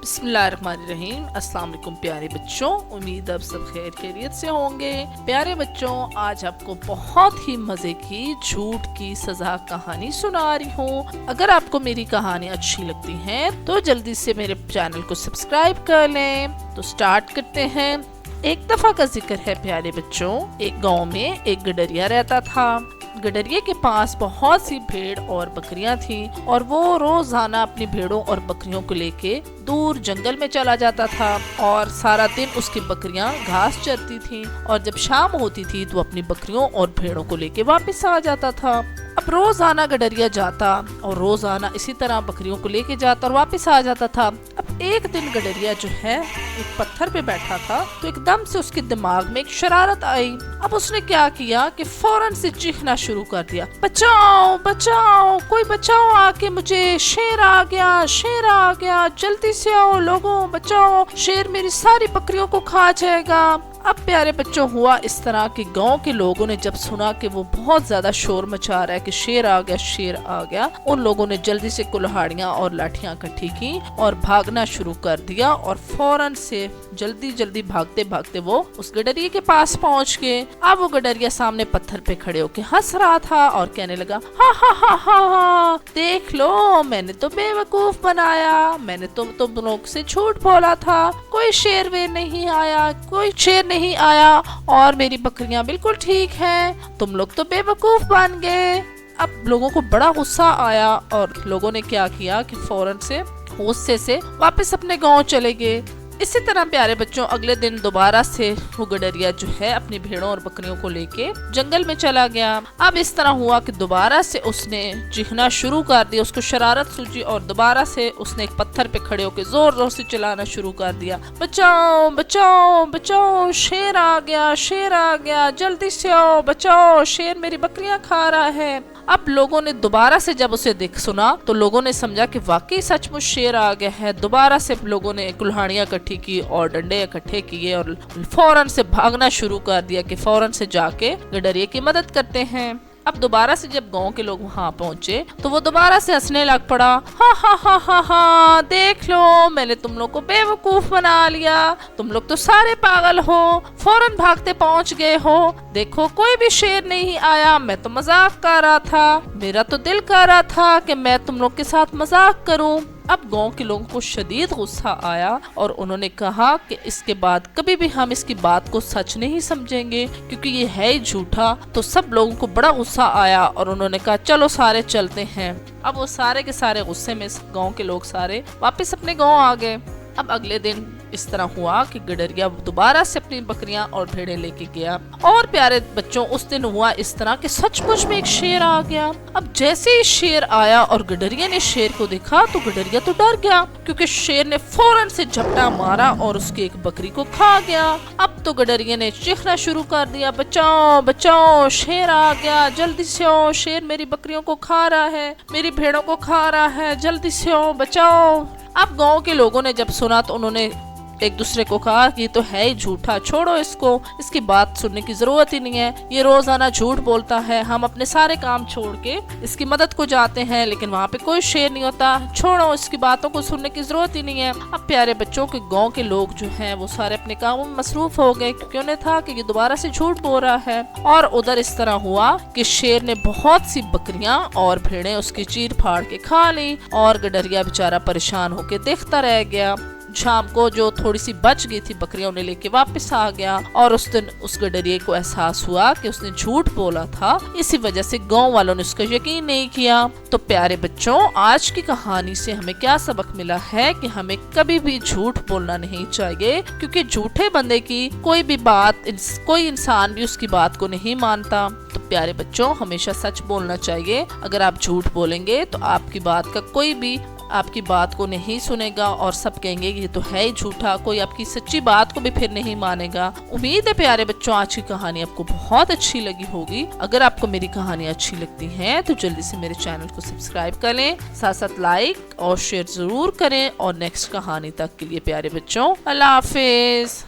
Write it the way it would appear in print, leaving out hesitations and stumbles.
बिस्मिल्लाहिर्रहमानिर्रहीम। अस्सलाम वालेकुम प्यारे बच्चों, उम्मीद अब सब खैर खैरियत से होंगे। प्यारे बच्चों, आज आपको बहुत ही मज़े की झूठ की सज़ा कहानी सुना रही हूँ। अगर आपको मेरी कहानी अच्छी लगती है तो जल्दी से मेरे चैनल को सब्सक्राइब कर लें। तो स्टार्ट करते हैं। एक दफ़ा का जिक्र है प्यारे बच्चों, एक गांव में एक गडरिया रहता था। गडरिये के पास बहुत सी भेड़ और बकरियां थी और वो रोजाना अपनी भेड़ों और बकरियों को लेके दूर जंगल में चला जाता था और सारा दिन उसकी बकरियां घास चरती थीं और जब शाम होती थी तो अपनी बकरियों और भेड़ों को लेके वापस आ जाता था। अब रोजाना गडरिया जाता और रोजाना इसी तरह बकरियों को लेके जाता और वापस आ जाता था। अब एक दिन गडरिया जो है एक पत्थर पे बैठा था तो एकदम से उसके दिमाग में एक शरारत आई। अब उसने क्या किया कि फौरन से चीखना शुरू कर दिया, बचाओ बचाओ, कोई बचाओ आके मुझे, शेर आ गया, शेर आ गया, जल्दी से आओ लोगों, बचाओ, शेर मेरी सारी बकरियों को खा जाएगा। अब प्यारे बच्चों, हुआ इस तरह कि गांव के लोगों ने जब सुना कि वो बहुत ज्यादा शोर मचा रहा है कि शेर आ गया, शेर आ गया, उन लोगों ने जल्दी से कुल्हाड़ियां और लाठियां इकट्ठी की और भागना शुरू कर दिया और फौरन से जल्दी जल्दी भागते भागते वो उस गडरिये के पास पहुंच गए। अब वो गडरिया सामने पत्थर पे खड़े होके हंस रहा था और कहने लगा, हा हा हा हा हा, देख लो, मैंने तो बेवकूफ बनाया, मैंने तो तुम लोग से झूठ बोला था, कोई शेर वेर नहीं आया, कोई शेर नहीं आया और मेरी बकरियां बिल्कुल ठीक हैं, तुम लोग तो बेवकूफ बन गए। अब लोगों को बड़ा गुस्सा आया और लोगों ने क्या किया कि फौरन से गुस्से से वापस अपने गांव चले गए। इसी तरह प्यारे बच्चों, अगले दिन दोबारा से वो गडरिया जो है अपनी भेड़ों और बकरियों को लेके जंगल में चला गया। अब इस तरह हुआ कि दोबारा से उसने चीखना शुरू कर दिया, उसको शरारत सूझी और दोबारा से उसने एक पत्थर पे खड़े होकर जोर जोर से चिल्लाना शुरू कर दिया, बचाओ बचाओ बचाओ, शेर आ गया, शेर आ गया, जल्दी से आओ, बचाओ, शेर मेरी बकरियां खा रहा है। अब लोगों ने दोबारा से जब उसे सुना तो लोगों ने समझा कि वाकई सचमुच शेर आ गया है। दोबारा से लोगों ने कुल्हाड़ियां इकट्ठी की और डंडे इकट्ठे किए और फौरन से भागना शुरू कर दिया कि फौरन से जाके गडरिये की मदद करते हैं। अब दोबारा से जब गांव के लोग वहां पहुंचे तो वो दोबारा से हंसने लग पड़ा, हा हा हा हा हा, देख लो, मैंने तुम लोग को बेवकूफ बना लिया, तुम लोग तो सारे पागल हो, फौरन भागते पहुंच गए हो, देखो कोई भी शेर नहीं आया, मैं तो मजाक कर रहा था, मेरा तो दिल कर रहा था कि मैं तुम लोग के साथ मजाक करूं। अब गांव के लोगों को शदीद गुस्सा आया और उन्होंने कहा कि इसके बाद कभी भी हम इसकी बात को सच नहीं समझेंगे क्योंकि ये है ही झूठा। तो सब लोगों को बड़ा गुस्सा आया और उन्होंने कहा चलो सारे चलते हैं। अब वो सारे के सारे गुस्से में गांव के लोग सारे वापस अपने गांव आ गए। अब अगले दिन इस तरह हुआ कि गडरिया दोबारा से अपनी बकरियां और भेड़ें लेके गया और प्यारे बच्चों, उस दिन हुआ इस तरह कि सचमुच में एक शेर आ गया। अब जैसे ही शेर आया और गडरिया ने शेर को देखा तो गडरिया तो डर गया क्योंकि शेर ने फौरन से झपटा मारा और उसकी एक बकरी को खा गया। अब तो गडरिया ने चीखना शुरू कर दिया, बचाओ बचाओ, शेर आ गया, जल्दी से आओ, शेर मेरी बकरियों को खा रहा है, मेरी भेड़ों को खा रहा है, जल्दी से आओ, बचाओ। अब गांव के लोगों ने जब सुना तो उन्होंने एक दूसरे को कहा कि ये तो है ही झूठा, छोड़ो इसको, इसकी बात सुनने की जरूरत ही नहीं है, ये रोजाना झूठ बोलता है, हम अपने सारे काम छोड़ के इसकी मदद को जाते हैं लेकिन वहाँ पे कोई शेर नहीं होता, छोड़ो, इसकी बातों को सुनने की जरूरत ही नहीं है। अब प्यारे बच्चों के गाँव के लोग जो हैं वो सारे अपने कामों में मसरूफ हो गए क्योंकि उन्हें था कि ये दोबारा से झूठ बोल रहा है। और उधर इस तरह हुआ कि शेर ने बहुत सी बकरियां और भेड़ें उसकी चीर फाड़ के खा ली और गडरिया बेचारा परेशान होके देखता रह गया। शाम को जो थोड़ी सी बच गई थी बकरियां उन्हें लेके वापस आ गया और उस दिन उस गडरिये को एहसास हुआ कि उसने झूठ बोला था, इसी वजह से गांव वालों ने उसका यकीन नहीं किया। तो प्यारे बच्चों, आज की कहानी से हमें क्या सबक मिला है कि हमें कभी भी झूठ बोलना नहीं चाहिए क्योंकि झूठे बंदे की कोई भी बात कोई इंसान भी उसकी बात को नहीं मानता। तो प्यारे बच्चों, हमेशा सच बोलना चाहिए। अगर आप झूठ बोलेंगे तो आपकी बात का कोई भी आपकी बात को नहीं सुनेगा और सब कहेंगे ये तो है ही झूठा, कोई आपकी सच्ची बात को भी फिर नहीं मानेगा। उम्मीद है प्यारे बच्चों आज की कहानी आपको बहुत अच्छी लगी होगी। अगर आपको मेरी कहानी अच्छी लगती है तो जल्दी से मेरे चैनल को सब्सक्राइब कर लें, साथ साथ लाइक और शेयर जरूर करें और नेक्स्ट कहानी तक के लिए प्यारे बच्चों अल्लाह हाफिज।